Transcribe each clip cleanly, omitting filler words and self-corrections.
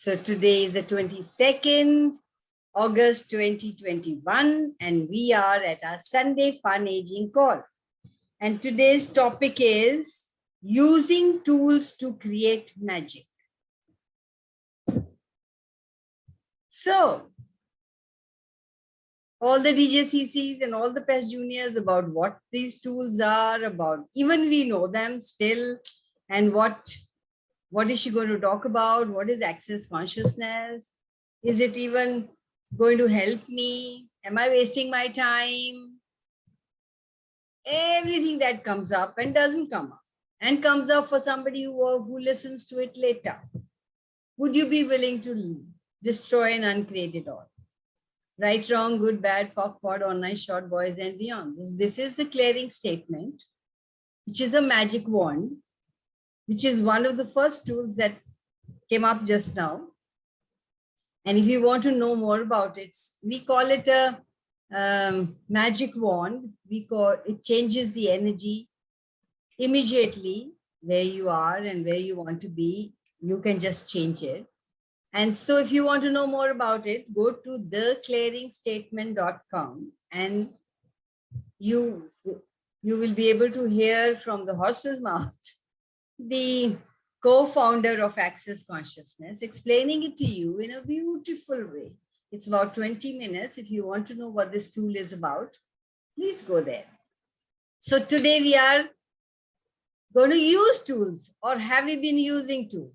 So today is the 22nd August 2021 and we are at our Sunday Fun Aging call. And today's topic is using tools to create magic. So all the DJCCs and all the PES juniors about what these tools are about, even we know them still, and what is she going to talk about? What is access consciousness? Is it even going to help me? Am I wasting my time? Everything that comes up and doesn't come up and comes up for somebody who listens to it later. Would you be willing to destroy and uncreate it all? Right, wrong, good, bad, POC, POD, online, short, boys, and beyond. This is the clearing statement, which is a magic wand, which is one of the first tools that came up just now. And if you want to know more about it, we call it a magic wand. It changes the energy immediately where you are and where you want to be. You can just change it. And so if you want to know more about it, go to theclearingstatement.com and you will be able to hear from the horse's mouth the co-founder of Access Consciousness explaining it to you in a beautiful way. It's about 20 minutes. If you want to know what this tool is about, please go there. So today we are going to use tools, or have we been using tools?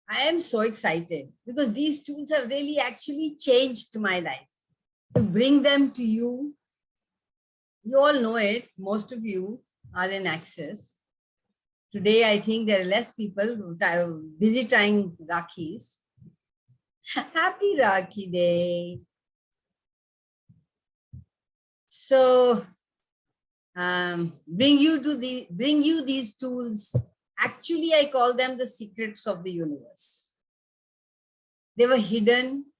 I am so excited because these tools have really actually changed my life. To bring them to you, you all know it, most of you are in Access. Today, I think there are less people who are busy tying Rakhis. Happy Rakhi Day. So, bring you these tools. Actually, I call them the secrets of the universe. They were hidden.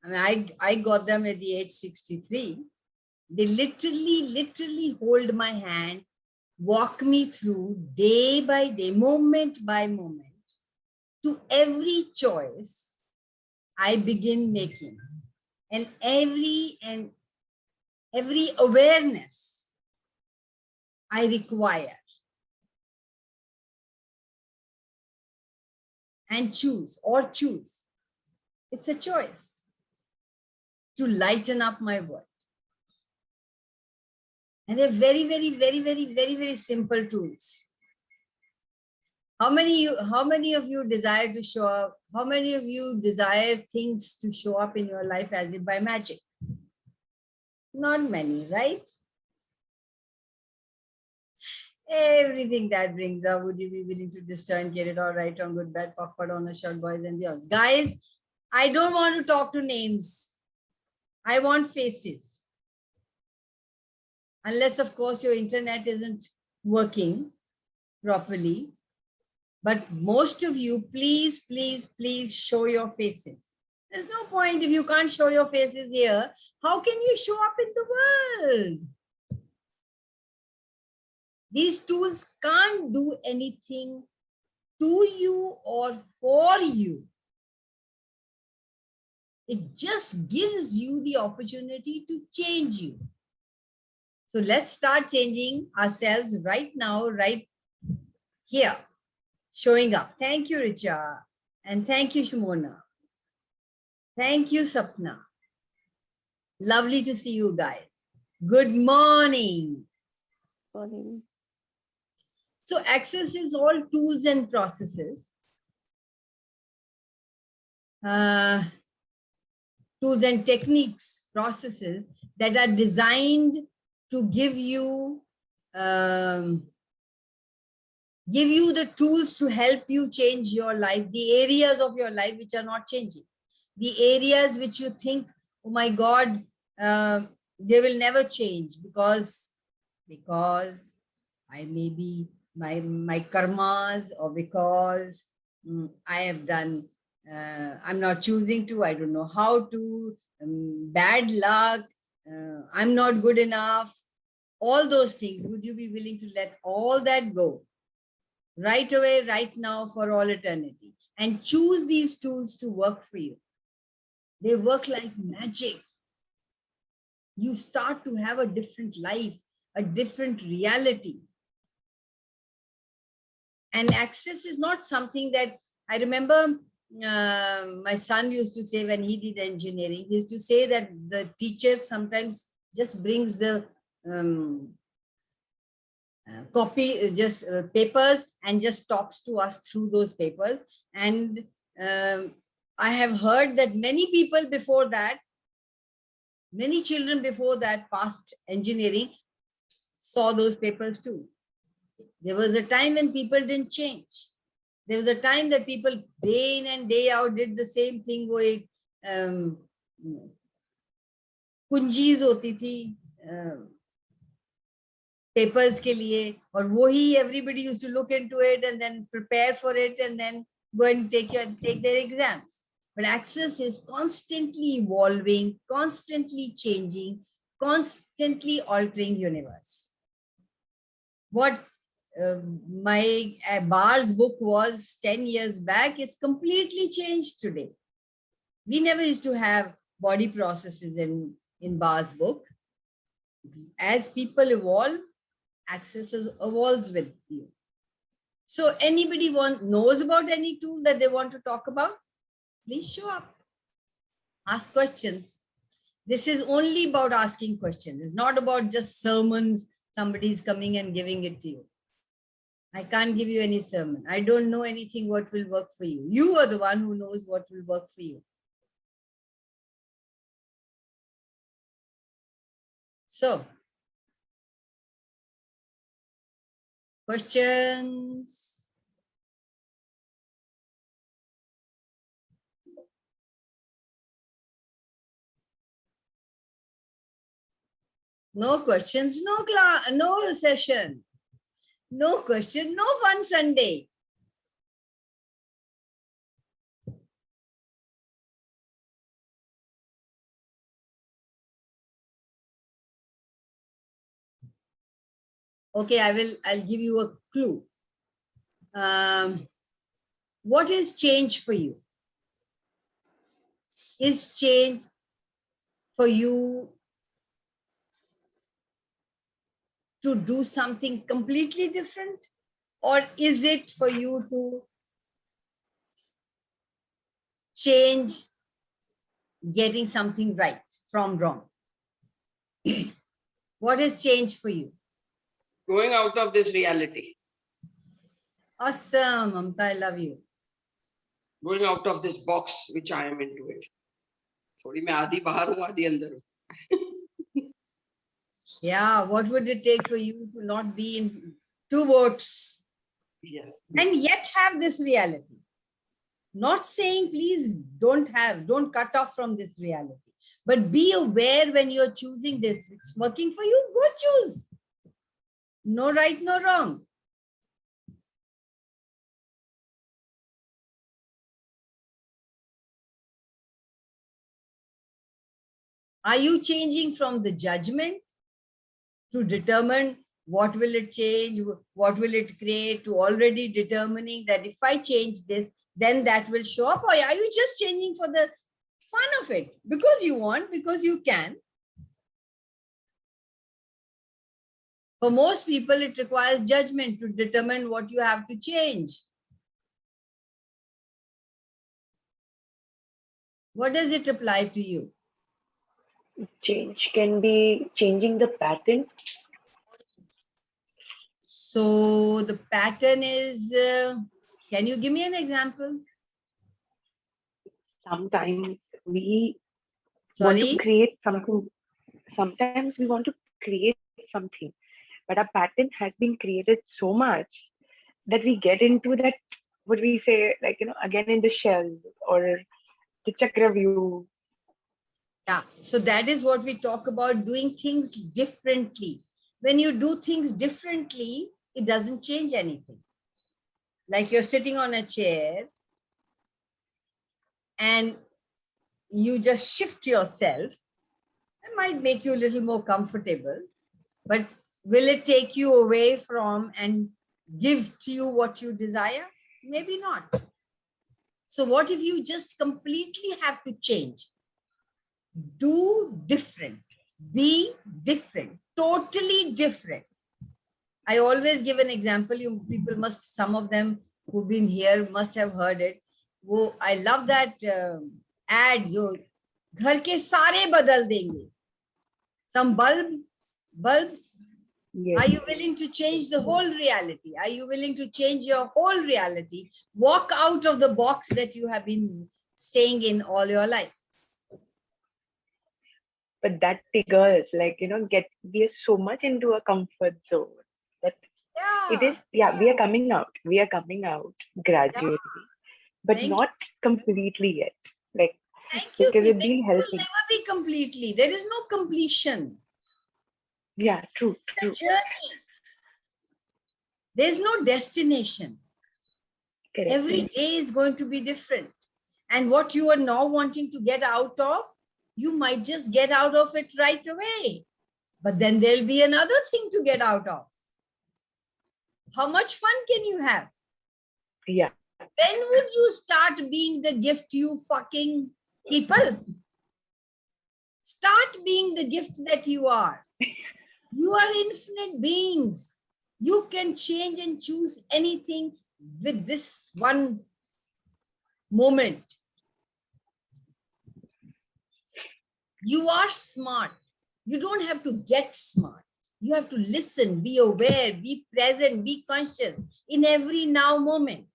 I mean, I got them at the age 63. They literally hold my hand, walk me through day by day, moment by moment, to every choice I begin making, and every awareness I require and choose. It's a choice to lighten up my world. And they're very simple tools. How many of you desire to show up? How many of you desire things to show up in your life as if by magic? Not many, right? Everything that brings up, would you be willing to destroy and get it all right, on good, bad, POC, POD, on a short, boys and beyond? Guys, I don't want to talk to names. I want faces. Unless, of course, your internet isn't working properly. But most of you, please show your faces. There's no point if you can't show your faces here. How can you show up in the world? These tools can't do anything to you or for you. It just gives you the opportunity to change you. So let's start changing ourselves right now, right here, showing up. Thank you, Richa. And thank you, Shimona. Thank you, Sapna. Lovely to see you guys. Good morning. Morning. So Access is all tools and processes. Tools and techniques, processes that are designed to give you the tools to help you change your life, the areas of your life which are not changing, the areas which you think, oh my God, they will never change because I may be my karmas, or because I have done, I'm not choosing to, I don't know how to, bad luck, I'm not good enough, all those things. Would you be willing to let all that go right away, right now, for all eternity? and choose these tools to work for you. They work like magic. You start to have a different life, a different reality. And access is not something that I remember my son used to say when he did engineering, he used to say that the teacher sometimes just brings the papers and just talks to us through those papers. And I have heard that many people before that, many children before that passed engineering, saw those papers too. There was a time when people didn't change. There was a time that people day in and day out did the same thing. वो एक कुंजीज होती थी papers के लिए, और वो ही everybody used to look into it and then prepare for it and then go and take their exams. But access is constantly evolving, constantly changing, constantly altering universe. What my Barr's book was 10 years back is completely changed today. We never used to have body processes in Barr's book. As people evolve, access evolves with you. So anybody knows about any tool that they want to talk about? Please show up. Ask questions. This is only about asking questions. It's not about just sermons. Somebody's coming and giving it to you. I can't give you any sermon. I don't know anything what will work for you. You are the one who knows what will work for you. So, questions? No questions, no class, no session. No question, no fun Sunday. Okay, I'll give you a clue. What is change for you? Is change for you to do something completely different? Or is it for you to change getting something right from wrong? What is change for you? Going out of this reality. Awesome, Mamta, I love you. Going out of this box, which I am into it. थोड़ी मैं आधी बाहर हूँ, आधी अंदर हूँ. Yeah, what would it take for you to not be in two boats? Yes. And yet have this reality. Not saying please don't cut off from this reality. But be aware when you're choosing this. It's working for you, go choose. No right, no wrong. Are you changing from the judgment to determine what will it change, what will it create, to already determining that if I change this, then that will show up? Or are you just changing for the fun of it? Because you want, because you can. For most people, it requires judgment to determine what you have to change. What does it apply to you? Change can be changing the pattern. So the pattern is, can you give me an example? Sometimes we want to create something. Sometimes we want to create something, but our pattern has been created so much that we get into that, what we say, like, again in the shell or the chakra view. Yeah, so that is what we talk about, doing things differently. When you do things differently, it doesn't change anything. Like you're sitting on a chair and you just shift yourself. It might make you a little more comfortable, but will it take you away from and give to you what you desire? Maybe not. So what if you just completely have to change? Do different, be different, totally different. I always give an example. You people must, some of them who've been here must have heard it. वो, I love that ad, जो घर के सारे बदल देंगे. Some bulbs. Yes. Are you willing to change the whole reality? Are you willing to change your whole reality? Walk out of the box that you have been staying in all your life. But that triggers, like, we are so much into a comfort zone that it is, we are coming out. We are coming out gradually, but not completely yet. Like, because it's been helping. It will never be completely. There is no completion. Yeah, true. It's a journey. There's no destination. Correct. Every day is going to be different. And what you are now wanting to get out of, you might just get out of it right away. But then there'll be another thing to get out of. How much fun can you have? Yeah. When would you start being the gift, you fucking people? Start being the gift that you are. You are infinite beings. You can change and choose anything with this one moment. You are smart. You don't have to get smart. You have to listen, be aware, be present, be conscious in every now moment.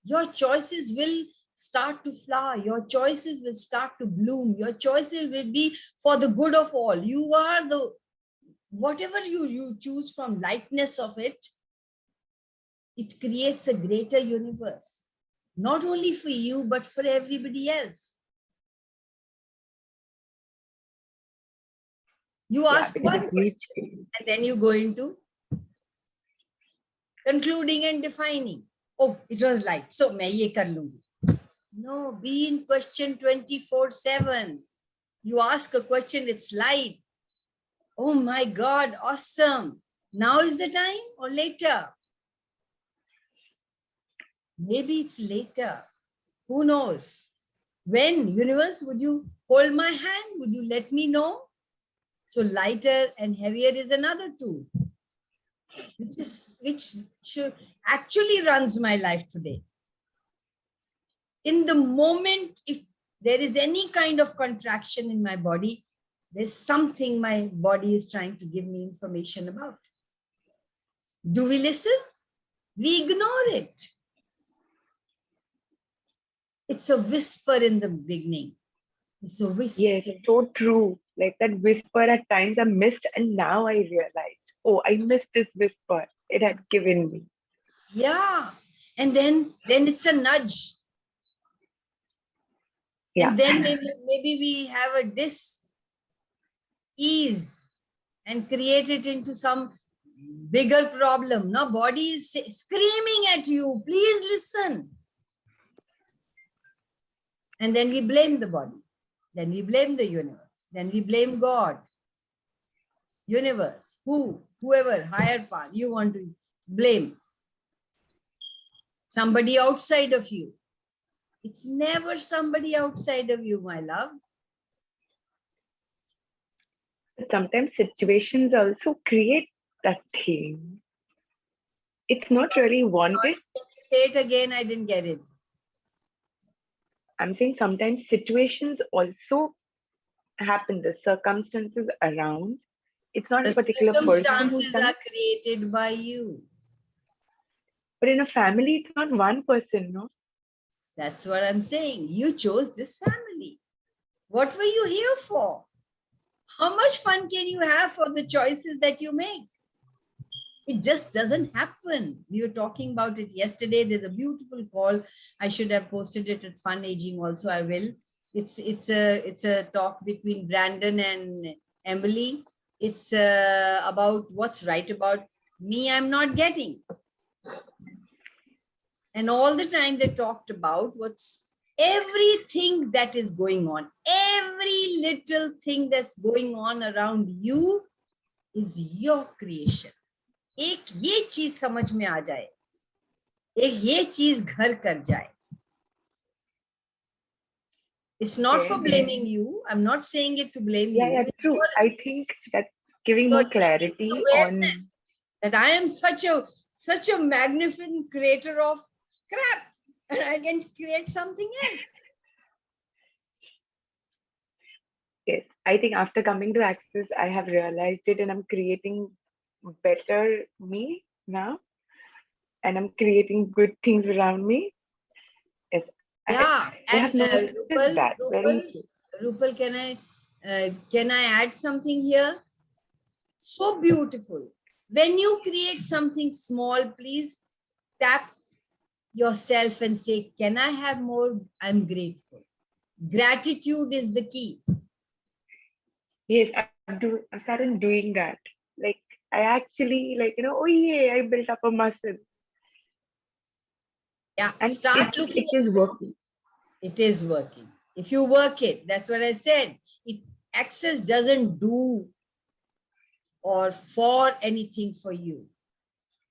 Your choices will start to flower. Your choices will start to bloom. Your choices will be for the good of all. You are the, whatever you choose from lightness of it, it creates a greater universe, not only for you, but for everybody else. You ask one question, and then you go into concluding and defining. Oh, it was light, so मैं ये कर लूँगी. No, be in question 24/7. You ask a question, it's light. Oh my God, awesome. Now is the time or later? Maybe it's later. Who knows? When, universe, would you hold my hand? Would you let me know? So lighter and heavier is another tool, which should actually runs my life today. In the moment, if there is any kind of contraction in my body, there's something my body is trying to give me information about. Do we listen? We ignore it. It's a whisper in the beginning. It's a whisper. Yes, so true. Like that whisper at times I missed, and now I realized, oh, I missed this whisper. It had given me. Yeah. And then it's a nudge. Yeah. And then maybe we have a dis-ease and create it into some bigger problem. No, body is screaming at you, please listen. And then we blame the body. Then we blame the universe. Then we blame God. Universe, whoever, higher power, you want to blame. Somebody outside of you. It's never somebody outside of you, my love. Sometimes situations also create that thing. It's not really wanted. Can you say it again? I didn't get it. I'm saying sometimes situations also happen, the circumstances around. It's not a particular person. Circumstances are created by you. But in a family, it's not one person, no? That's what I'm saying. You chose this family. What were you here for? How much fun can you have for the choices that you make? It just doesn't happen. We were talking about it yesterday. There's a beautiful call. I should have posted it at Fun Aging also. I will. It's a talk between Brandon and Emily. It's about what's right about me I'm not getting. And all the time they talked about what's everything that is going on. Every little thing that's going on around you is your creation. एक ये चीज समझ में आ जाए, एक ये चीज घर कर जाए, It's not Okay. for blaming you. I'm not saying it to blame Yeah, you. yeah, It's true. for I think that's giving your more clarity awareness on. that I am such a magnificent creator of crap, and I can create something else. Yes, I think after coming to Access, I have realized it, and I'm creating better me now, and I'm creating good things around me. Yes, Yeah, I have and noticed that very true. Rupal, can I add something here? So beautiful. When you create something small, please tap yourself and say, "Can I have more? I'm grateful." Gratitude is the key. Yes, I started doing that. Like I actually oh yeah, I built up a muscle, Yeah, and start looking it is working. It is working. If you work it, that's what I said. Access doesn't do or for anything for you.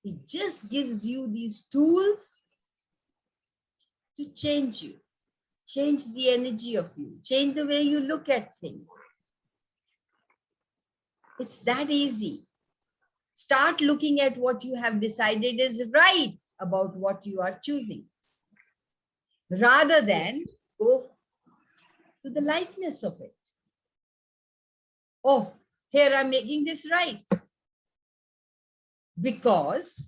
It just gives you these tools to change you, change the energy of you, change the way you look at things. It's that easy. Start looking at what you have decided is right about what you are choosing, rather than go to the lightness of it. Oh, here I'm making this right because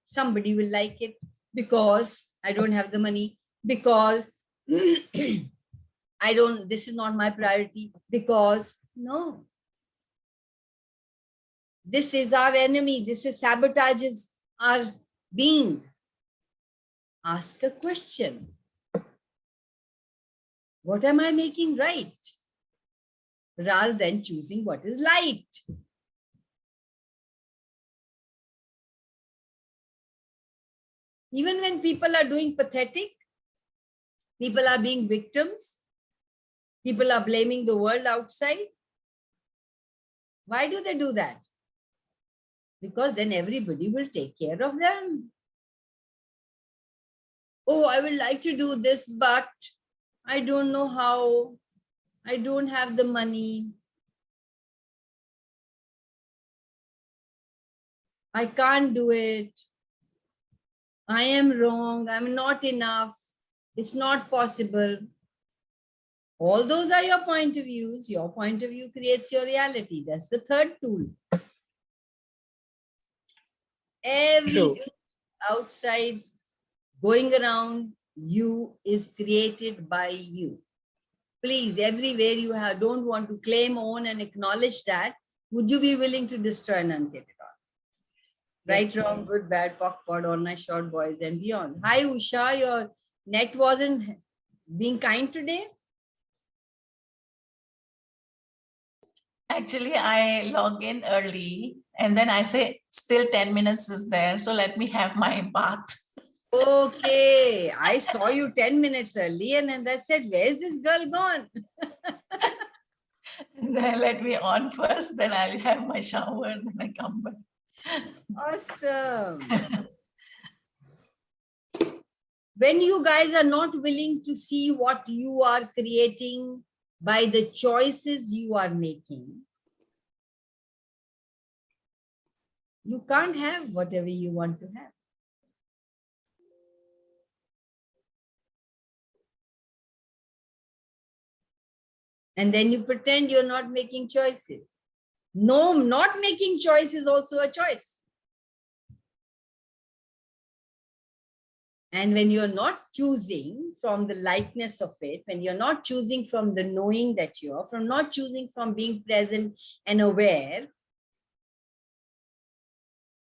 somebody will like it, because I don't have the money, because this is not my priority, because no, this is our enemy. This is sabotages our being. Ask a question. What am I making right? Rather than choosing what is light. Even when people are doing pathetic, people are being victims, people are blaming the world outside. Why do they do that? Because then everybody will take care of them. Oh, I would like to do this, but I don't know how. I don't have the money. I can't do it. I am wrong. I'm not enough. It's not possible. All those are your point of views. Your point of view creates your reality. That's the third tool. Everything outside going around you is created by you. Please, everywhere you don't want to claim, own, and acknowledge that, would you be willing to destroy and unkit it all? Right, wrong, good, bad, POC, POD, all night, short, boys, and beyond. Hi, Usha, your net wasn't being kind today? Actually, I log in early and then I say, still 10 minutes is there. So let me have my bath. Okay, I saw you 10 minutes early and then I said, where's this girl gone? Then let me on first, then I'll have my shower, then I come back. Awesome. When you guys are not willing to see what you are creating by the choices you are making, you can't have whatever you want to have. And then you pretend you're not making choices. No, not making choice is also a choice. And when you're not choosing from the lightness of it, when you're not choosing from the knowing that you're, from not choosing from being present and aware,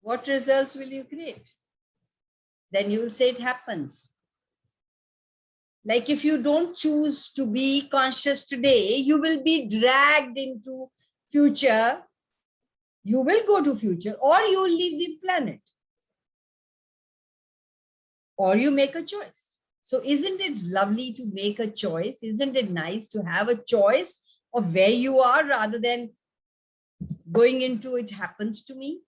what results will you create? Then you will say it happens. Like if you don't choose to be conscious today, you will be dragged into future. You will go to future, or you will leave the planet. Or you make a choice. So isn't it lovely to make a choice? Isn't it nice to have a choice of where you are rather than going into it happens to me?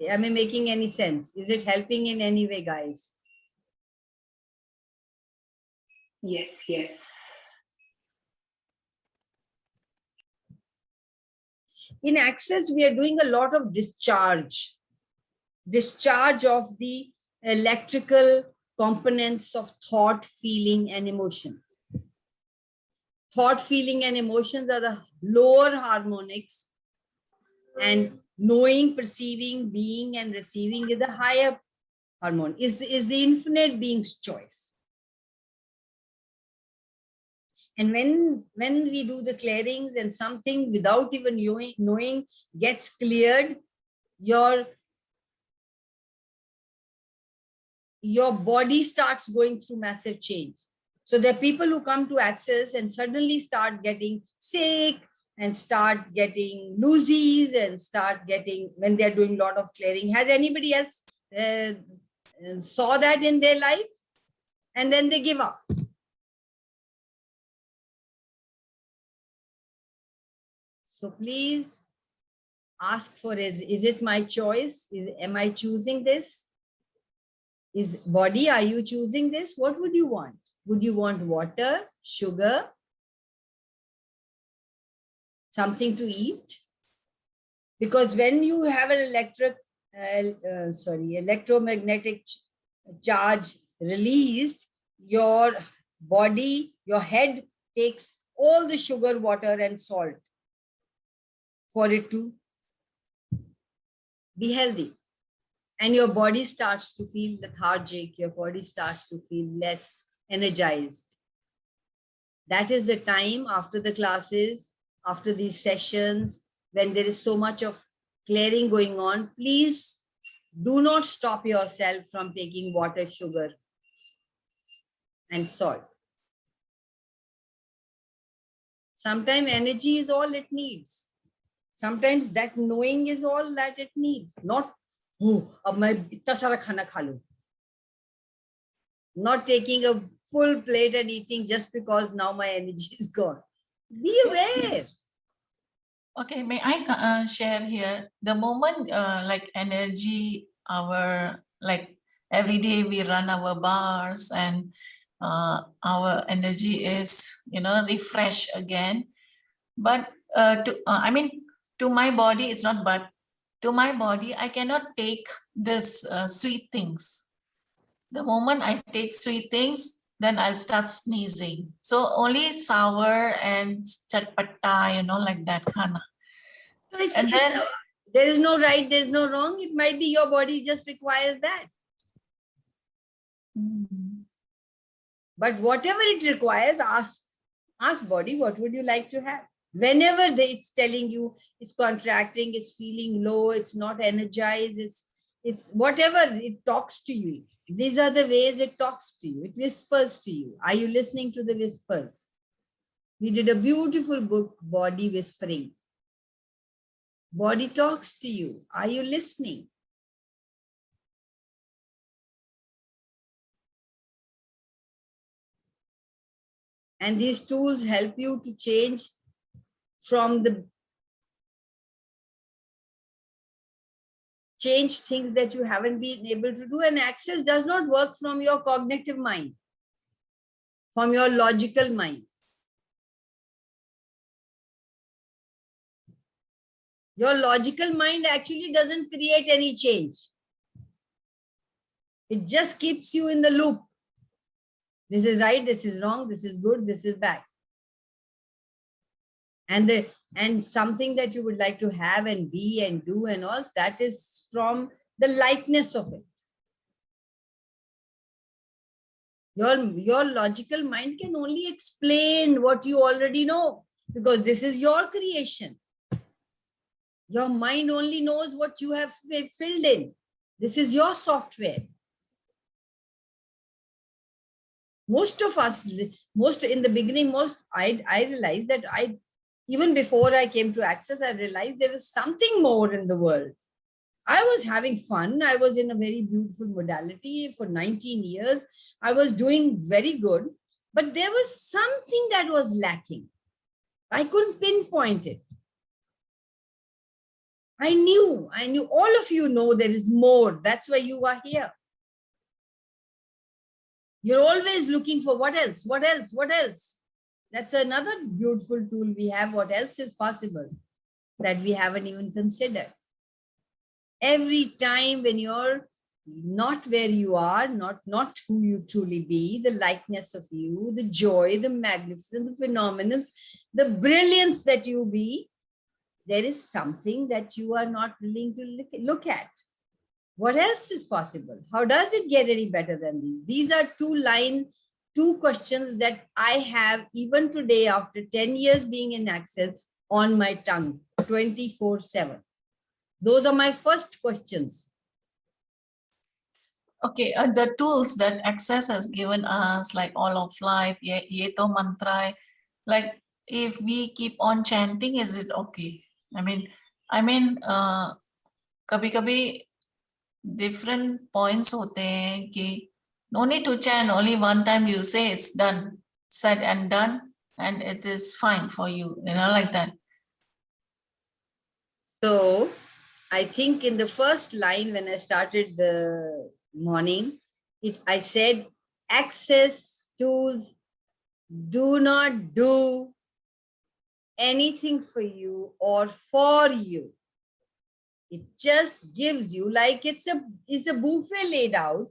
Am I making any sense? Is it helping in any way, guys? Yes, yes. In Access, we are doing a lot of discharge of the electrical components of thought, feeling, and emotions. Thought, feeling, and emotions are the lower harmonics, and knowing, perceiving, being, and receiving is the higher harmonic, is the infinite being's choice. And when we do the clearings and something without even knowing gets cleared, your body starts going through massive change. So there are people who come to Access and suddenly start getting sick and start getting loosies and start getting, when they're doing a lot of clearing. Has anybody else saw that in their life? And then they give up. So please ask for, is it my choice? Am I choosing this? Is body, are you choosing this? What would you want? Would you want water, sugar, something to eat? Because when you have an electromagnetic charge released, your body, your head takes all the sugar, water, and salt for it to be healthy. And your body starts to feel lethargic, your body starts to feel less energized. That is the time after the classes, after these sessions, when there is so much of clearing going on. Please do not stop yourself from taking water, sugar, and salt. Sometimes energy is all it needs. Sometimes that knowing is all that it needs. Not, oh, ab main itna sara khana kha lu. Not taking a full plate and eating just because now my energy is gone. Be aware. Okay, may I share here? The moment like energy, like every day we run our bars and our energy is, refresh again. But to my body, it's not, but to my body, I cannot take this sweet things. The moment I take sweet things, then I'll start sneezing. So only sour and chatpatta, like that kind of. So there is no right, there's no wrong. It might be your body just requires that. But whatever it requires, ask body, what would you like to have? Whenever it's telling you it's contracting, it's feeling low, it's not energized, it's whatever it talks to you. These are the ways it talks to you. It whispers to you. Are you listening to the whispers? We did a beautiful book, Body Whispering. Body talks to you. Are you listening? And these tools help you to change things that you haven't been able to do. And Access does not work from your cognitive mind, from your logical mind. Your logical mind actually doesn't create any change. It just keeps you in the loop. This is right, this is wrong, this is good, this is bad. And something that you would like to have and be and do and all, that is from the lightness of it. Your logical mind can only explain what you already know, because this is your creation. Your mind only knows what you have filled in. This is your software. Most of us, in the beginning, I realized that even before I came to Access, I realized there was something more in the world. I was having fun. I was in a very beautiful modality for 19 years. I was doing very good, but there was something that was lacking. I couldn't pinpoint it. I knew, all of you know there is more. That's why you are here. You're always looking for what else, what else, what else. That's another beautiful tool we have. What else is possible that we haven't even considered? Every time when you're not where you are, not who you truly be, the likeness of you, the joy, the magnificence, the phenomenons, the brilliance that you be, there is something that you are not willing to look at. What else is possible? How does it get any better than these? These are two questions that I have even today after 10 years being in Access on my tongue 24/7. Those are my first questions. Okay, the tools that Access has given us, like all of life, ye to mantra hai, like if we keep on chanting, is it okay? I mean, kabhi different points hote hain ki no need to chant, only one time you say it's done, said and done, and it is fine for you, like that. So I think in the first line, when I started the morning, I said, Access tools do not do anything for you or for you. It just gives you, like it's a buffet laid out,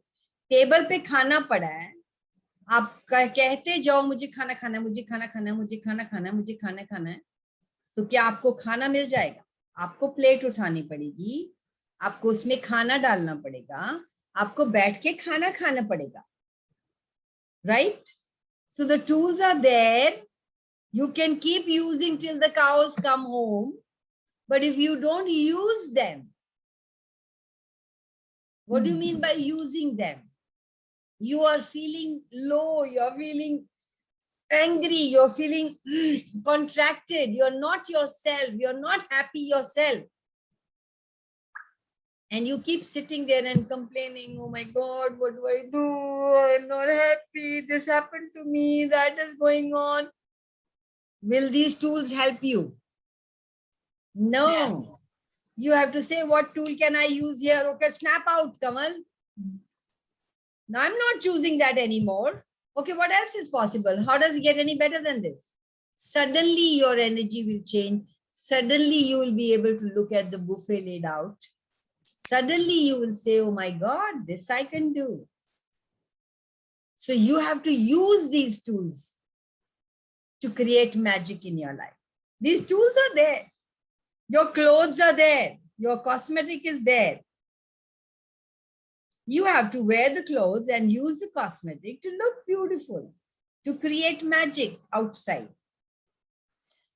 table पे खाना पड़ा है, आप कहते जाओ मुझे खाना खाना, मुझे खाना खाना, मुझे खाना खाना, मुझे खाना खाना है, तो क्या आपको खाना मिल जाएगा? आपको प्लेट उठानी पड़ेगी, आपको उसमें खाना डालना पड़ेगा, आपको बैठ के खाना खाना पड़ेगा, right? So the tools are there. You can keep using till the cows come home, but if you don't use them, what do you mean by using them? You are feeling low, you're feeling angry, you're feeling contracted, you're not yourself, you're not happy yourself. And you keep sitting there and complaining, oh my God, what do I do? I'm not happy, this happened to me, that is going on. Will these tools help you? No. Yes. You have to say, what tool can I use here? Okay, snap out, Kamal. Now I'm not choosing that anymore. Okay, what else is possible? How does it get any better than this? Suddenly your energy will change. Suddenly you will be able to look at the buffet laid out. Suddenly you will say, oh my God, this I can do. So you have to use these tools to create magic in your life. These tools are there. Your clothes are there. Your cosmetic is there. You have to wear the clothes and use the cosmetic to look beautiful, to create magic outside.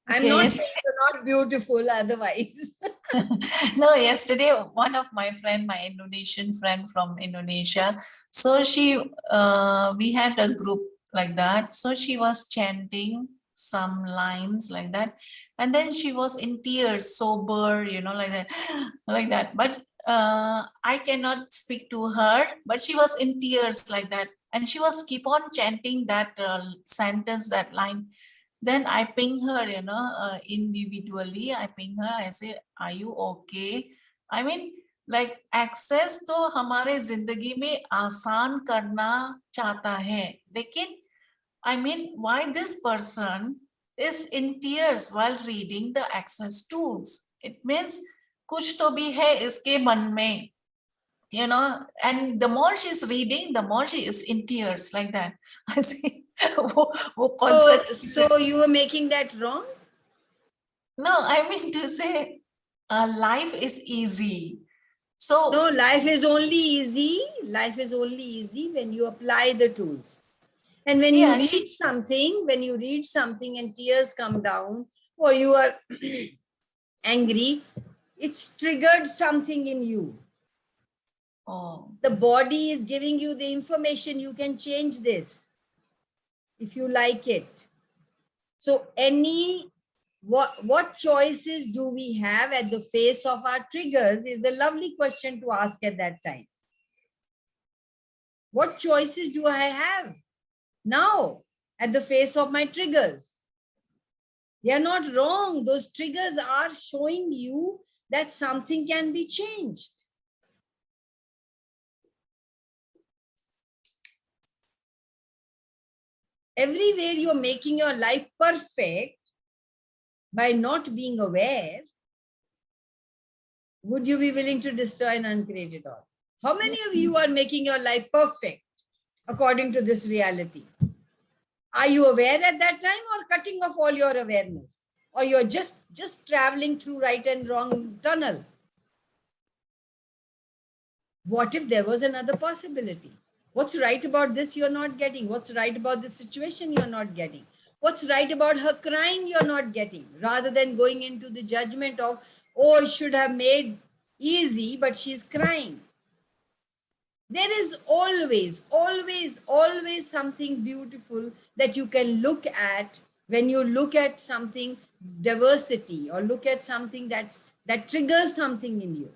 I'm Okay, not yes. saying you're not beautiful otherwise. No, yesterday one of my friend, my Indonesian friend from Indonesia, so we had a group like that. So she was chanting some lines like that, and then she was in tears, sober, like that, like that. But I cannot speak to her, but she was in tears like that, and she was keep on chanting that sentence, that line. Then I ping her, individually. I ping her. I say, "Are you okay?" I mean, like access तो हमारे जिंदगी में आसान करना चाहता है, लेकिन I mean, why this person is in tears while reading the access tools? It means कुछ तो भी है इसके मन में, and the more she's reading, the more she is in tears like that. I see. So you were making that wrong? No, I mean to say, life is easy. So no, life is only easy. Life is only easy when you apply the tools. And when you read something and tears come down, or you are angry, it's triggered something in you. Oh. The body is giving you the information. You can change this if you like it. So what choices do we have at the face of our triggers is the lovely question to ask at that time. What choices do I have now at the face of my triggers? They are not wrong. Those triggers are showing you that something can be changed. Everywhere you're making your life perfect by not being aware, would you be willing to destroy and uncreate it all? How many of you are making your life perfect according to this reality? Are you aware at that time or cutting off all your awareness? Or you're just traveling through right and wrong tunnel? What if there was another possibility? What's right about this you're not getting? What's right about this situation you're not getting? What's right about her crying you're not getting? Rather than going into the judgment of, oh, it should have made easy, but she's crying. There is always, always, always something beautiful that you can look at when you look at something diversity or look at something that triggers something in you.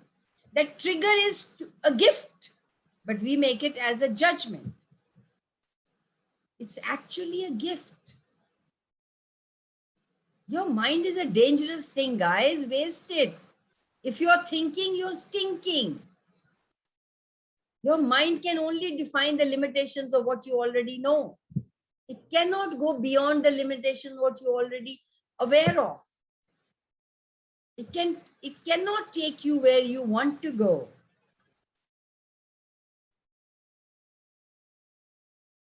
That trigger is a gift, but we make it as a judgment. It's actually a gift. Your mind is a dangerous thing, guys. Waste it. If you're thinking, you're stinking. Your mind can only define the limitations of what you already know. It cannot go beyond the limitations of what you're already aware of. It cannot take you where you want to go.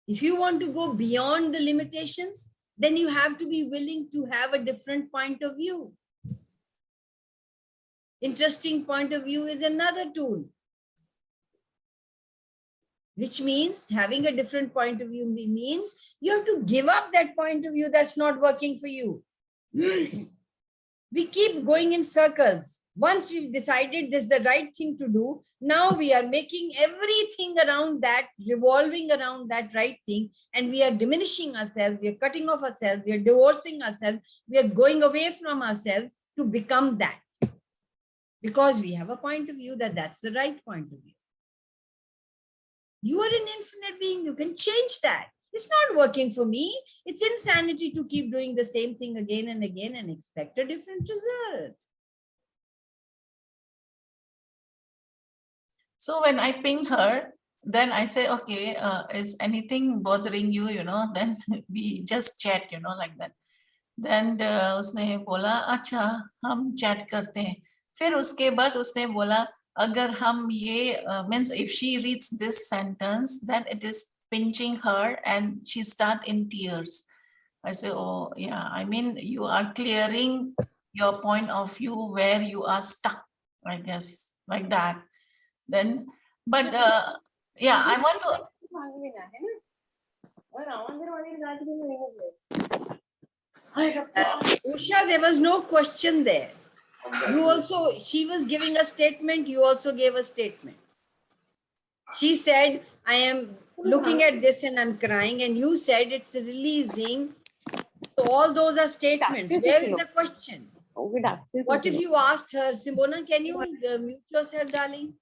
If you want to go beyond the limitations, then you have to be willing to have a different point of view. Interesting point of view is another tool, which means having a different point of view means you have to give up that point of view that's not working for you. We keep going in circles. Once we've decided this is the right thing to do, now we are making everything around that, revolving around that right thing, and we are diminishing ourselves, we are cutting off ourselves, we are divorcing ourselves, we are going away from ourselves to become that. Because we have a point of view that that's the right point of view. You are an infinite being, you can change that. It's not working for me. It's insanity to keep doing the same thing again and again and expect a different result. So when I ping her, then I say, okay, is anything bothering you, then we just chat, like that. Then उसने बोला अच्छा हम chat करते हैं. फिर उसके बाद उसने बोला अगर हम ये means if she reads this sentence, then it is pinching her and she start in tears. I say, oh yeah, I mean you are clearing your point of view where you are stuck, I guess, like that. Then, but yeah, I want to. Usha, there was no question there. You also, she was giving a statement, you also gave a statement. She said, I am looking at this and I'm crying, and you said it's releasing. So all those are statements. Where is the question? What if you asked her, Simona, can you mute yourself, darling?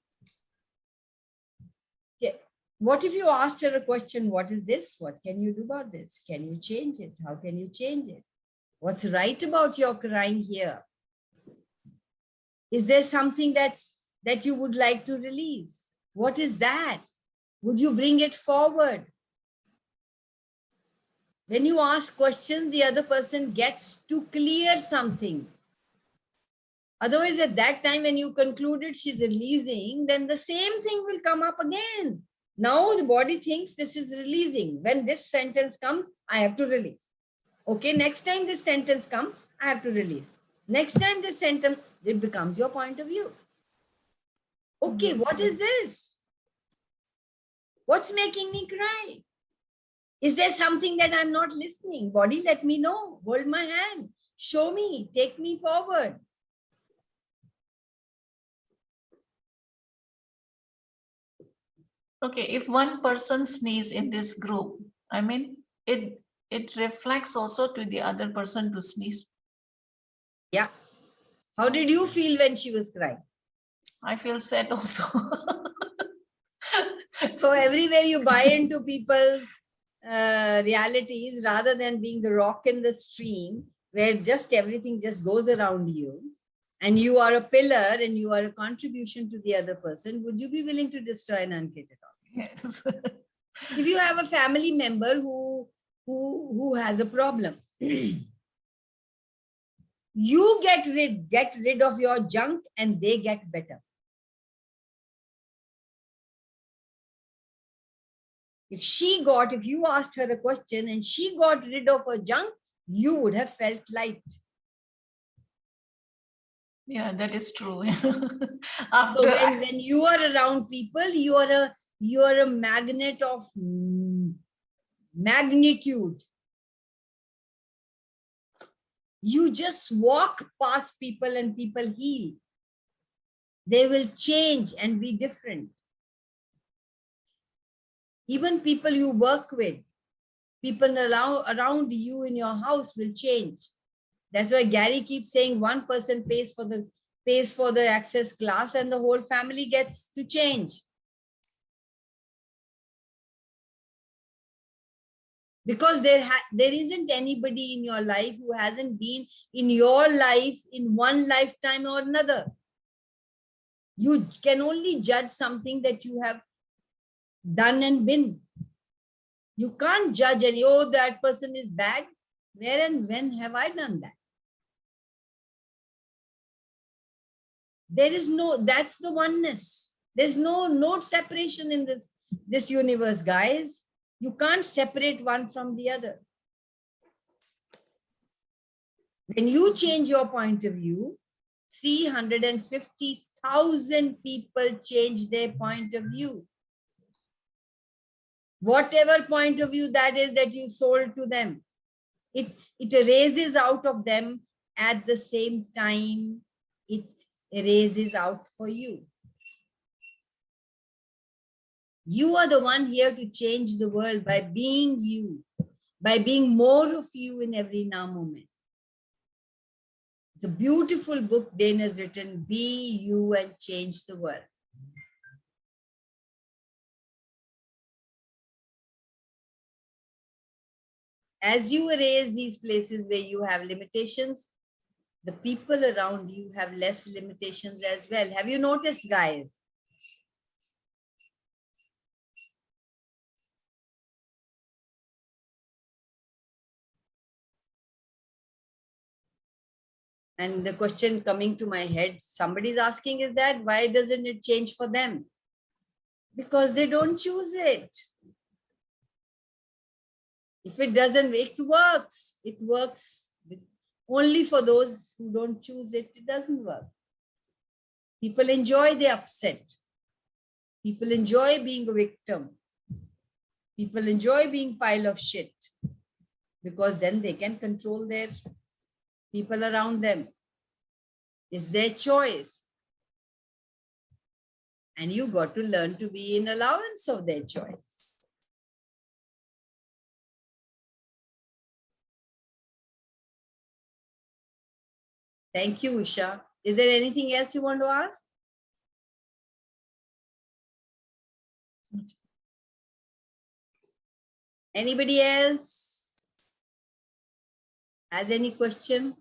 Yeah. What if you asked her a question, what is this? What can you do about this? Can you change it? How can you change it? What's right about your crying here? Is there something that you would like to release? What is that? Would you bring it forward? When you ask questions, the other person gets to clear something. Otherwise, at that time, when you concluded she's releasing, then the same thing will come up again. Now the body thinks this is releasing. When this sentence comes, I have to release. Okay, next time this sentence comes, I have to release. Next time this sentence, it becomes your point of view. Okay, what is this? What's making me cry? Is there something that I'm not listening? Body, let me know. Hold my hand. Show me. Take me forward. Okay, if one person sneezes in this group, I mean, it reflects also to the other person to sneeze. Yeah. How did you feel when she was crying? I feel sad also. So everywhere you buy into people's realities, rather than being the rock in the stream, where just everything just goes around you, and you are a pillar and you are a contribution to the other person, would you be willing to destroy an uncreated order? Yes. If you have a family member who has a problem, you get rid of your junk and they get better. If you asked her a question and she got rid of her junk, you would have felt light. Yeah, that is true. So After when you are around people, you are a magnet of magnitude. You just walk past people and people heal. They will change and be different. Even people you work with, people around you in your house will change. That's why Gary keeps saying one person pays for the access class and the whole family gets to change. Because there isn't anybody in your life who hasn't been in your life in one lifetime or another. You can only judge something that you have done and been. You can't judge that person is bad. Where and when have I done that? That's the oneness. There's no separation in this universe, guys. You can't separate one from the other. When you change your point of view, 350,000 people change their point of view. Whatever point of view that is that you sold to them, it erases out of them at the same time it erases out for you. You are the one here to change the world by being you, by being more of you in every now moment. It's a beautiful book Dane has written, Be You and Change the World. As you erase these places where you have limitations, the people around you have less limitations as well. Have you noticed, guys? And the question coming to my head, somebody's asking, is that why doesn't it change for them? Because they don't choose it. If it doesn't, it works. It works only for those who don't choose it. It doesn't work. People enjoy the upset. People enjoy being a victim. People enjoy being pile of shit because then they can control their people around them. It's their choice. And you got to learn to be in allowance of their choice. Thank you, Usha. Is there anything else you want to ask? Anybody else has any question?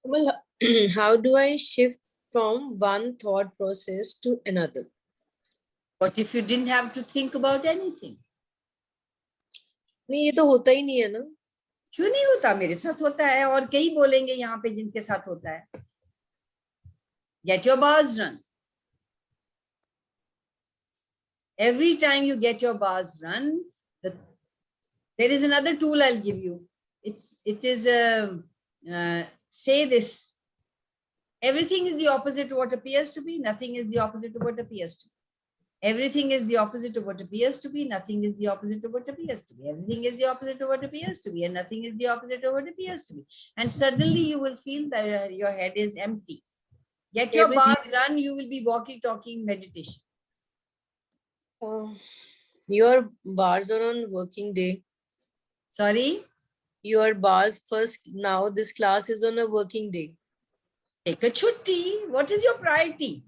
Well, how do I shift from one thought process to another? What if you didn't have to think about anything? नहीं ये तो होता ही नहीं है ना. क्यों नहीं होता? मेरे साथ होता है और कई बोलेंगे यहाँ पे जिनके साथ होता है. Get your bars run. Every time you get your bars run, there is another tool I'll give you. It is say this. Everything is the opposite of what appears to be. Nothing is the opposite of what appears to be. Everything is the opposite of what appears to be. Nothing is the opposite of what appears to be. Everything is the opposite of what appears to be. And nothing is the opposite of what appears to be. And suddenly you will feel that your head is empty. Get your bars run, you will be walking, talking, meditation. Your bars are on working day. Sorry? Your bars first, now this class is on a working day. Take a chutti. What is your priority?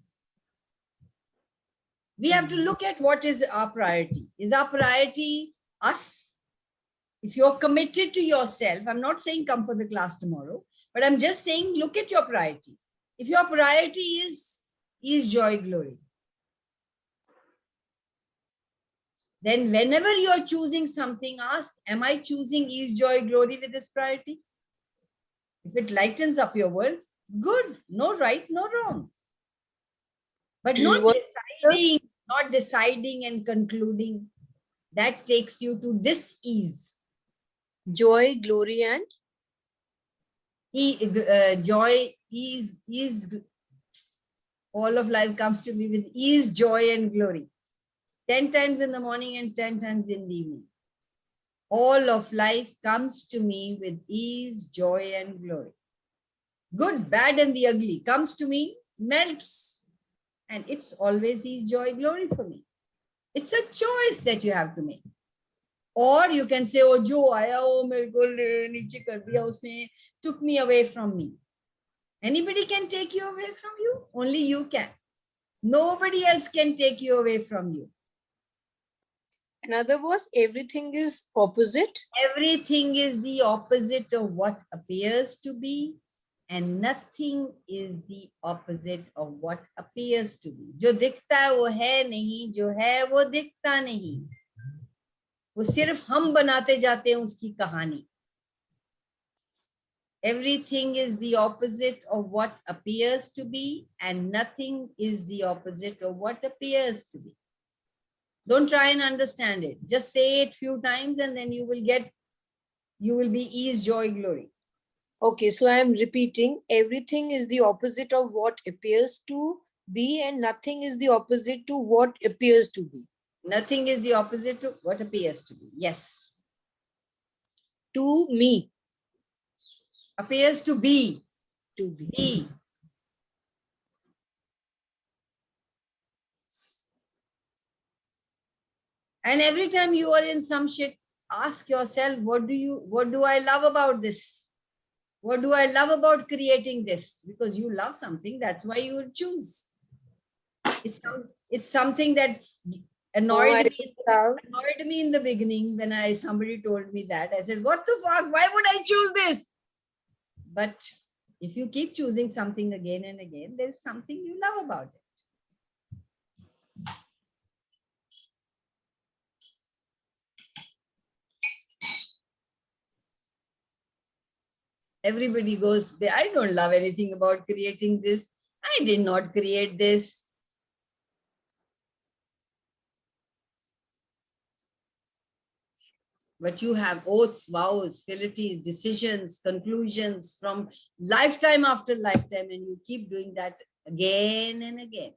We have to look at what is our priority. Is our priority us? If you're committed to yourself, I'm not saying come for the class tomorrow, but I'm just saying look at your priorities. If your priority is joy, glory, then whenever you're choosing something, ask, am I choosing ease, joy, glory with this priority? If it lightens up your world, good, no right, no wrong. But not What- deciding and concluding. That takes you to dis-ease. Joy, glory, and Joy, ease, all of life comes to me with ease, joy, and glory. 10 times in the morning and 10 times in the evening. All of life comes to me with ease, joy, and glory. Good, bad, and the ugly comes to me, melts, and it's always ease, joy, glory for me. It's a choice that you have to make. Or you can say, oh, jo aaya, oh, mere ko niche kar diya usne, took me away from me. Anybody can take you away from you, only you can. Nobody else can take you away from you. another was everything is opposite. Everything is the opposite of what appears to be, and nothing is the opposite of what appears to be. जो दिखता है वो है नहीं, जो है वो दिखता नहीं. वो सिर्फ हम बनाते जाते हैं उसकी कहानी. Everything is the opposite of what appears to be, and nothing is the opposite of what appears to be. Don't try and understand it. Just say it few times and then you will be ease, joy, glory. Okay, so I am repeating, everything is the opposite of what appears to be, and nothing is the opposite to what appears to be. Nothing is the opposite of what appears to be. Yes. To me. Appears to be. To be. Be. And every time you are in some shit, ask yourself, what do I love about this? What do I love about creating this? Because you love something, that's why you will choose. It's something that annoyed me in the beginning when somebody told me that. I said, what the fuck? Why would I choose this? But if you keep choosing something again and again, there's something you love about it. Everybody goes, I don't love anything about creating this. I did not create this. But you have oaths, vows, fealties, decisions, conclusions from lifetime after lifetime, and you keep doing that again and again.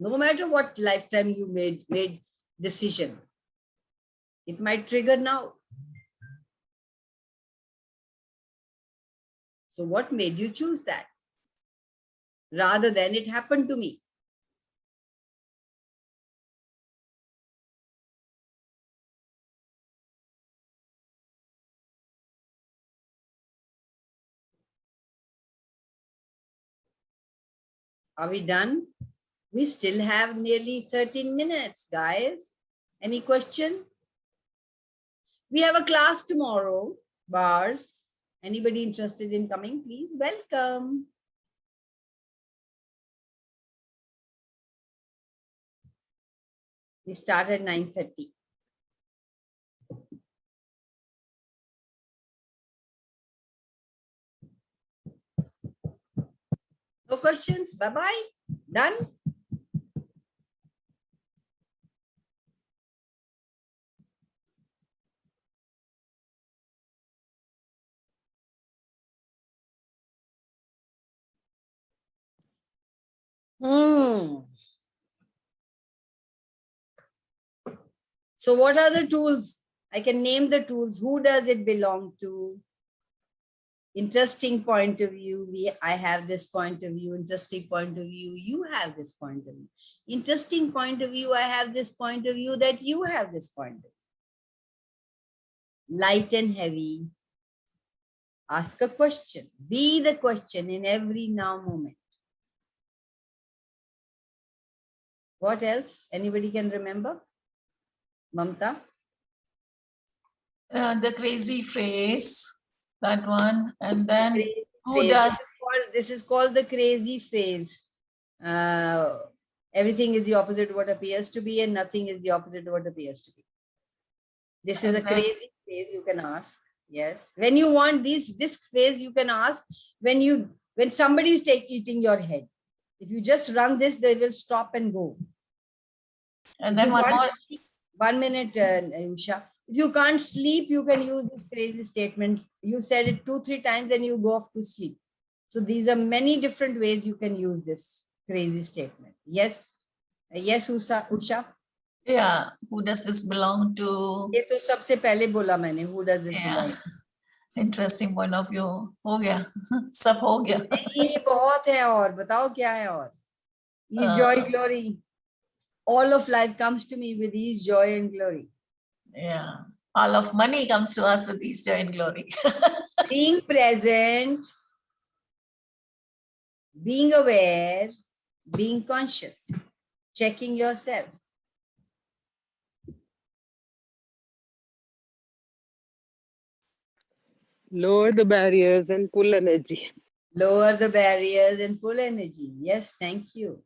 No matter what lifetime you made decision, it might trigger now. So what made you choose that? Rather than it happened to me. Are we done? We still have nearly 13 minutes, guys. Any question? We have a class tomorrow, bars. Anybody interested in coming, please welcome. We start at 9:30. No questions? Bye-bye. Done? So what are the tools? I can name the tools. Who does it belong to? Interesting point of view. I have this point of view. Interesting point of view. You have this point of view. Interesting point of view. I have this point of view that you have this point of view. light and heavy. Ask a question. Be the question in every now moment. What else? Anybody can remember? Mamta? The crazy phrase, that one. And then Crazy who phase. does? This is called the crazy phase. Everything is the opposite of what appears to be, and nothing is the opposite of what appears to be. This is And a then- crazy phase you can ask. Yes. When you want this phase, you can ask when somebody is eating your head. If you just run this, they will stop and go. And If then you one can't more. sleep- 1 minute, Usha. If you can't sleep, you can use this crazy statement. You said it 2-3 times and you go off to sleep. So these are many different ways you can use this crazy statement. Yes. Yes, Usha. Yeah, who does this belong to? ये तो सबसे पहले बोला मैंने. Who does this belong? Yeah, interesting point of view. हो गया, सब हो गया. नहीं, बहुत है और बताओ क्या है और. Ease, joy, glory. All of life comes to me with ease, joy, and glory. Yeah, all of money comes to us with ease, joy, and glory. Being present, being aware, being conscious, checking yourself. Lower the barriers and pull energy. Lower the barriers and pull energy. Yes, thank you.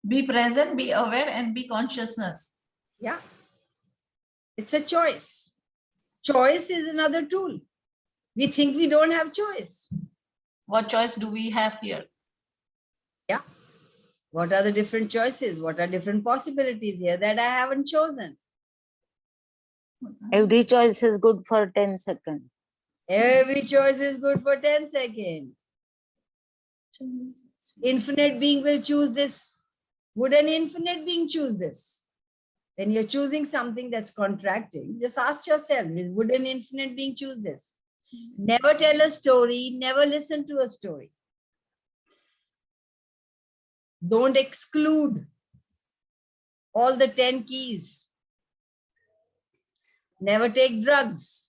Be present, be aware, and be consciousness. Yeah. It's a choice. Choice is another tool. We think we don't have choice. What choice do we have here? Yeah. What are the different choices? What are different possibilities here that I haven't chosen? Every choice is good for 10 seconds. Every choice is good for 10 seconds. Infinite being will choose this. Would an infinite being choose this? Then you're choosing something that's contracting. Just ask yourself, would an infinite being choose this? Never tell a story, never listen to a story. Don't exclude all the 10 keys. Never take drugs.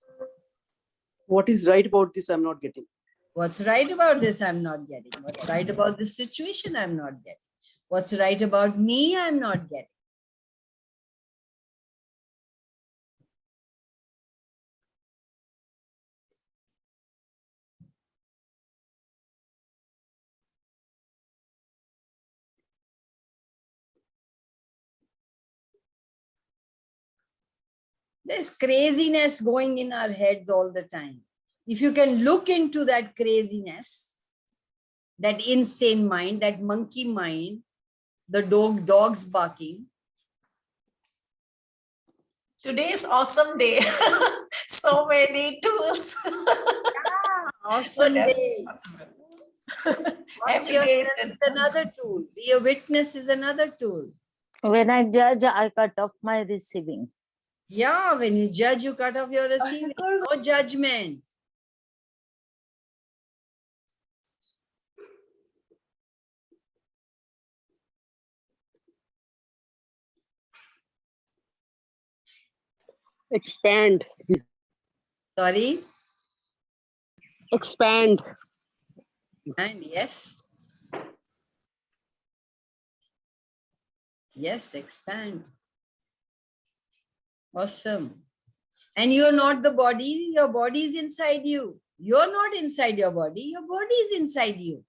What is right about this? I'm not getting. What's right about this? I'm not getting. What's right about this situation? I'm not getting. What's right about me? I'm not getting. There's craziness going in our heads all the time. If you can look into that craziness, that insane mind, that monkey mind, the dogs barking. Today is awesome day. So many tools. Awesome What else day. is possible? Every Consciousness day is is another tool. Be a witness is another tool. When I judge, I cut off my receiving. Yeah, when you judge, you cut off your receiving. No judgment. Expand. Sorry. Expand. And yes. Yes, expand. Awesome. And you're not the body, your body is inside you. You're not inside your body is inside you.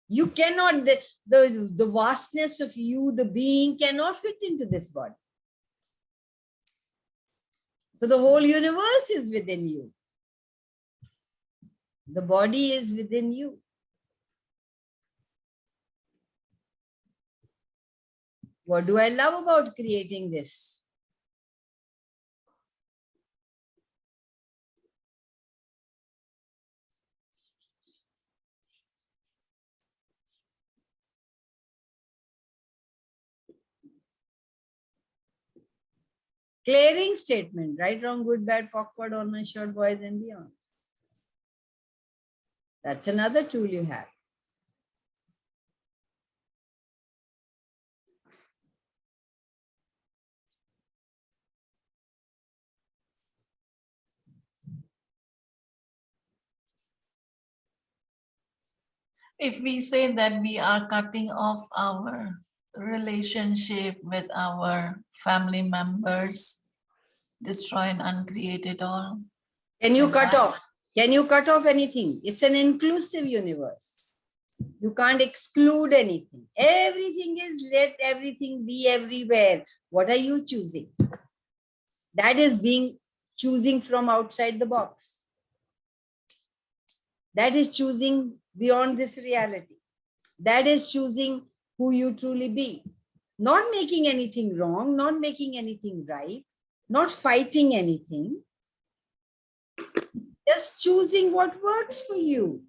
You cannot, the vastness of you, the being cannot fit into this body. So the whole universe is within you. The body is within you. What do I love about creating this? Clearing statement, right, wrong, good, bad, awkward, all my short, boys and beyond. That's another tool you have. if we say that we are cutting off our relationship with our family members, destroy and uncreate it all. Can you Like cut that. off? Can you cut off anything? It's an inclusive universe. You can't exclude anything. Everything is, let everything be everywhere. What are you choosing? That is choosing from outside the box. That is choosing beyond this reality. That is choosing who you truly be. Not making anything wrong, not making anything right, not fighting anything. Just choosing what works for you.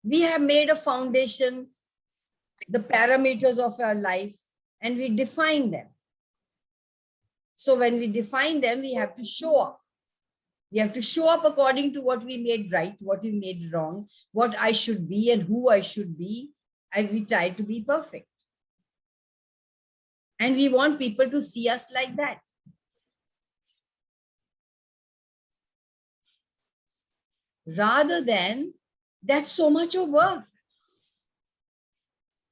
We have made a foundation, the parameters of our life, and we define them. So when we define them, we have to show up. We have to show up according to what we made right, what we made wrong, what I should be and who I should be. And we try to be perfect. And we want people to see us like that. Rather than, that's so much of work.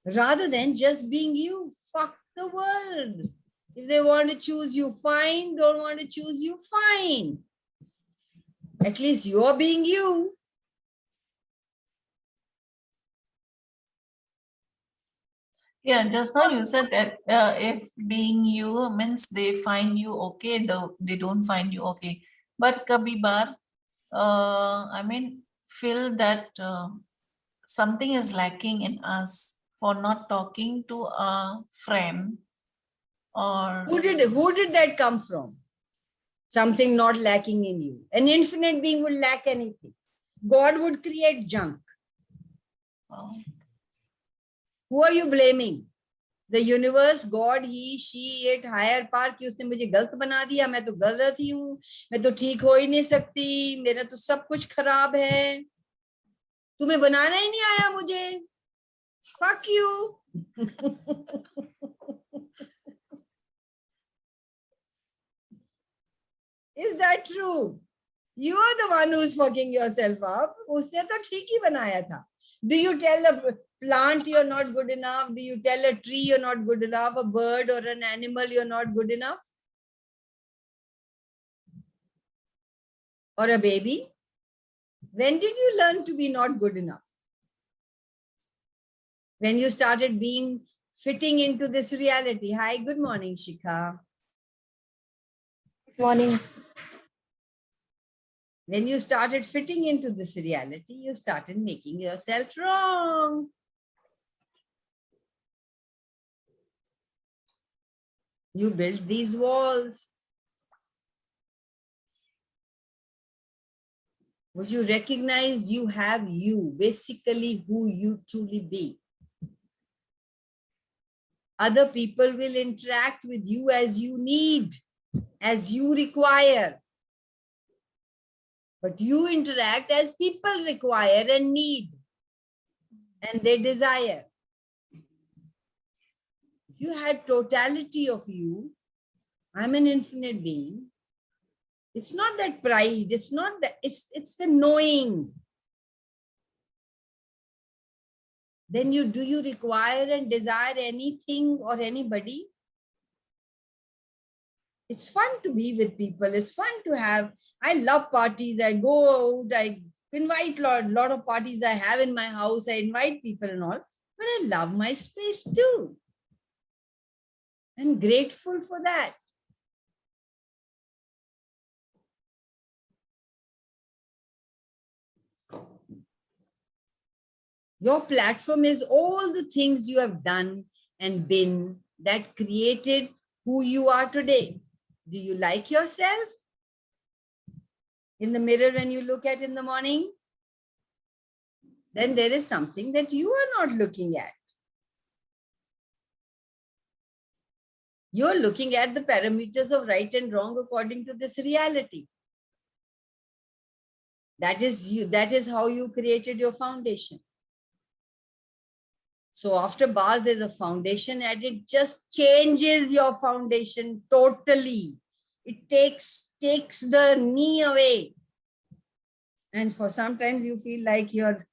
Rather than just being you, fuck the world. If they want to choose you, fine. Don't want to choose you, fine. At least you're being you. Yeah, just now you said that if being you means they find you okay, though they don't find you okay. But kabhi bar, I mean, feel that something is lacking in us for not talking to a friend or Who did that come from? Something not lacking in you. An infinite being would lack anything. God would create junk. Who are you blaming? The universe, God, he, she, it, higher power कि उसने मुझे गलत बना दिया, मैं तो गलत ही हूँ, मैं तो ठीक हो ही नहीं सकती, मेरा तो सब कुछ खराब है, तुम्हें बनाना ही नहीं आया मुझे, fuck you. Is that true? You are the one who's fucking yourself up. उसने तो ठीक ही बनाया था. Do you tell a plant you're not good enough? Do you tell a tree you're not good enough? A bird or an animal you're not good enough? Or a baby? When did you learn to be not good enough? When you started fitting into this reality. Hi, good morning, Shikha. Good morning. When you started fitting into this reality, you started making yourself wrong. You built these walls. Would you recognize you have you, basically who you truly be? Other people will interact with you as you need, as you require. But you interact as people require and need, and they desire. If you had totality of you, I'm an infinite being. It's not that pride, it's not that, it's the knowing. Then do you require and desire anything or anybody? It's fun to be with people. It's fun to have. I love parties. I go out. I invite a lot of parties I have in my house. I invite people and all. But I love my space too. I'm grateful for that. Your platform is all the things you have done and been that created who you are today. Do you like yourself? In the mirror when you look at in the morning? Then there is something that you are not looking at. You're looking at the parameters of right and wrong according to this reality. That is you. That is how you created your foundation. So after bars, there's a foundation and it just changes your foundation totally. It takes the knee away. And for sometimes you feel like you're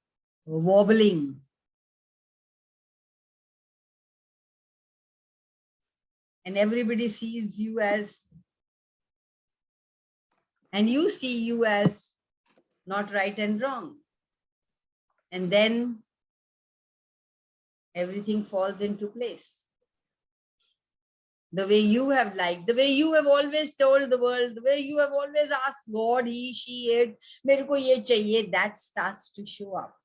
wobbling. And everybody sees you as, and you see you as not right and wrong. And then everything falls into place. The way you have liked, the way you have always told the world, the way you have always asked God, he, she, it, mere ko ye chahiye, that starts to show up.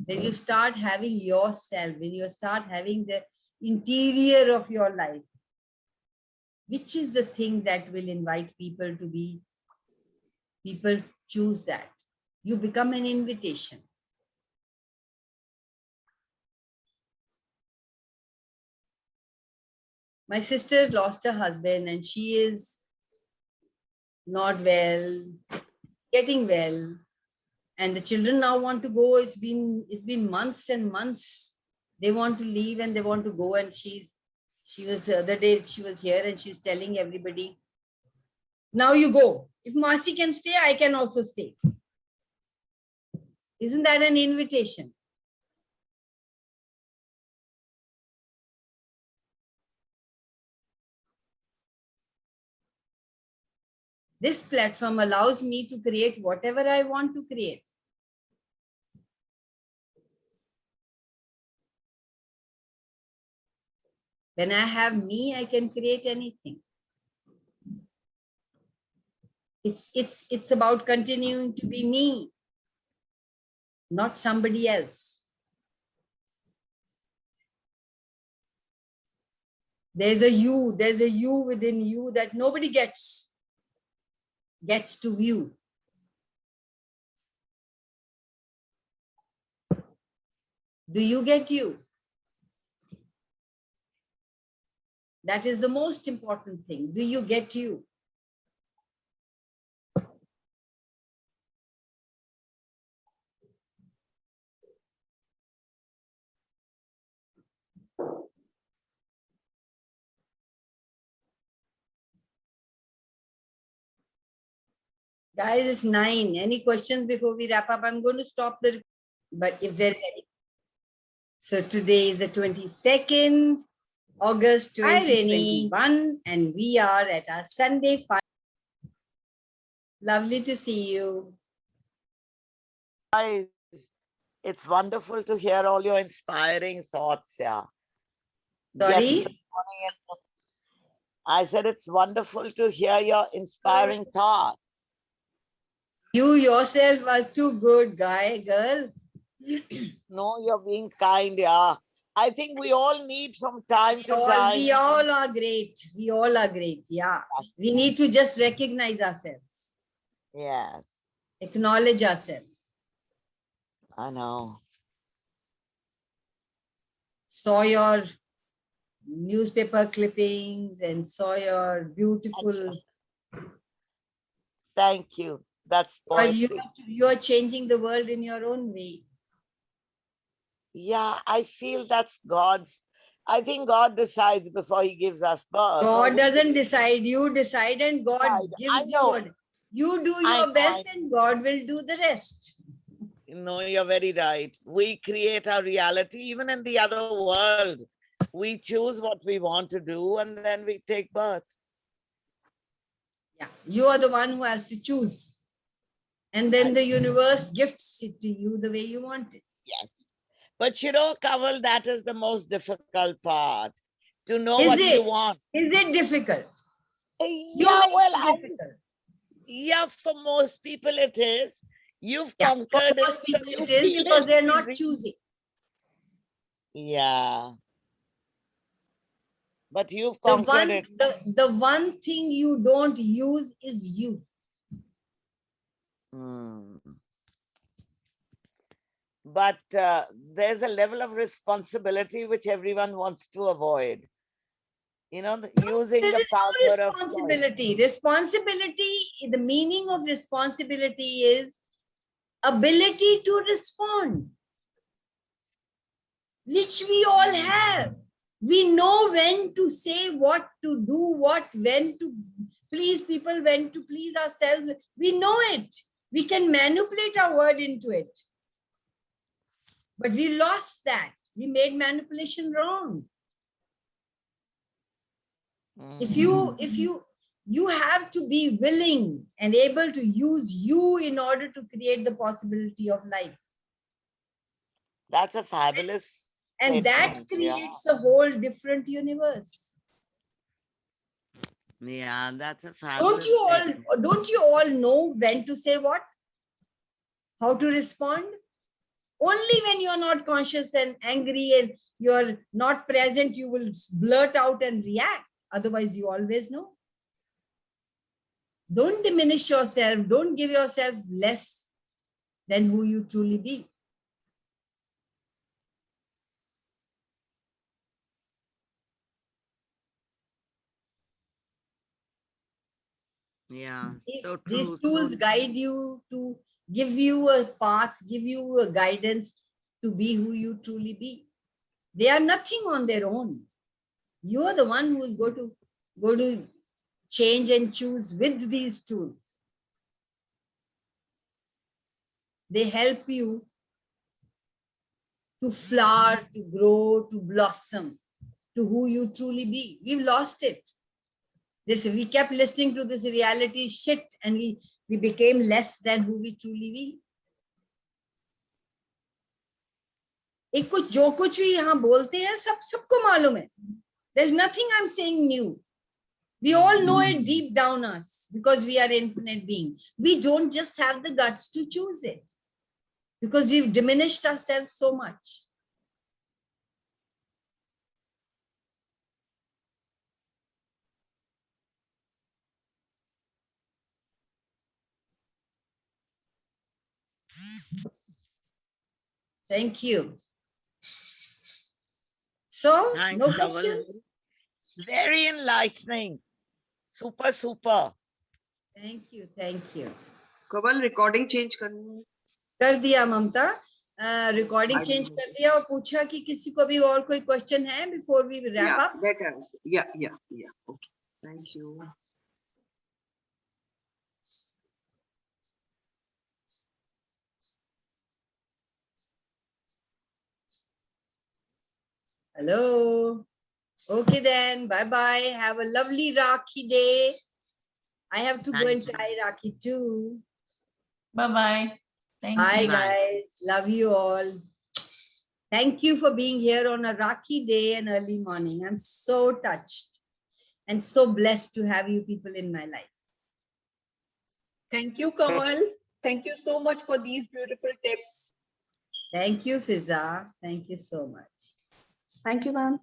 When you start having yourself, when you start having the interior of your life, which is the thing that will invite people to be, people choose that. You become an invitation. My sister lost her husband and she is not well, getting well. And the children now want to go. It's been months and months. They want to leave and they want to go. And she was the other day, she was here and she's telling everybody, now you go. If Masi can stay, I can also stay. Isn't that an invitation? This platform allows me to create whatever I want to create. When I have me, I can create anything. It's about continuing to be me, not somebody else. There's a you within you that nobody gets to view. Do you get you? That is the most important thing. Do you get you? Guys, it's 9. Any questions before we wrap up? I'm going to stop the, but if there's any. So today is the 22nd August 2021 and we are at our Sunday fun. Lovely to see you. Guys, it's wonderful to hear all your inspiring thoughts. Yeah. Sorry? I said it's wonderful to hear your inspiring thoughts. You yourself are too good, girl. No, you're being kind, yeah. I think we all need from time to time. We all are great. We all are great, yeah. We need to just recognize ourselves. Yes. Acknowledge ourselves. I know. Saw your newspaper clippings and saw your beautiful. Thank you. That's poetry. You are changing the world in your own way. Yeah, I feel that's God's. I think God decides before he gives us birth. God doesn't decide. You decide and God gives you what. You do your best and God will do the rest. No, you're very right. We create our reality, even in the other world. We choose what we want to do and then we take birth. Yeah, you are the one who has to choose. And then the universe gifts it to you the way you want it. Yes. But you know, Kamal, that is the most difficult part. To know what you want. Is it difficult? Yeah, well, yeah, for most people it is. You've conquered for most people it is because they're not choosing. Yeah. But you've conquered it. The one thing you don't use is you. But there's a level of responsibility which everyone wants to avoid. You know, using the power of responsibility. Responsibility, the meaning of responsibility is ability to respond, which we all have. We know when to say what, to do what, when to please people, when to please ourselves. We know it. We can manipulate our word into it. But we lost that. We made manipulation wrong. If you have to be willing and able to use you in order to create the possibility of life. That's a fabulous. And that statement, yeah. creates a whole different universe. Yeah, that's a fabulous. Don't you all know when to say what? How to respond? Only when you're not conscious and angry and you're not present, you will blurt out and react. Otherwise, you always know. Don't diminish yourself. Don't give yourself less than who you truly be. Yeah, so true. These tools guide you to give you a path, give you a guidance to be who you truly be. They are nothing on their own. You are the one who is going to change and choose with these tools. They help you to flower, to grow, to blossom, to who you truly be. We've lost it. We kept listening to this reality shit and we became less than who we truly be. जो कुछ भी यहाँ बोलते हैं सबको मालूम है. There's nothing I'm saying new. We all know it deep down us because we are infinite beings. We don't just have the guts to choose it because we've diminished ourselves so much. Thank you. So, Thanks, no Kamal. questions? Very enlightening. Super, super. Thank you, thank you. Kamal, recording change करनी है. कर दिया ममता, recording change कर दिया और पूछा कि किसी को भी और कोई question है before we wrap up. That answer. Yeah. Okay. Thank you. Hello. Okay then, bye-bye. Have a lovely Rakhi day. I have to go and tie Rakhi too. Bye-bye. Thank Bye you. guys, love you all. Thank you for being here on a Rakhi day and early morning. I'm so touched and so blessed to have you people in my life. Thank you, Kamal. Thank you so much for these beautiful tips. Thank you, Fiza. Thank you so much. Thank you, ma'am.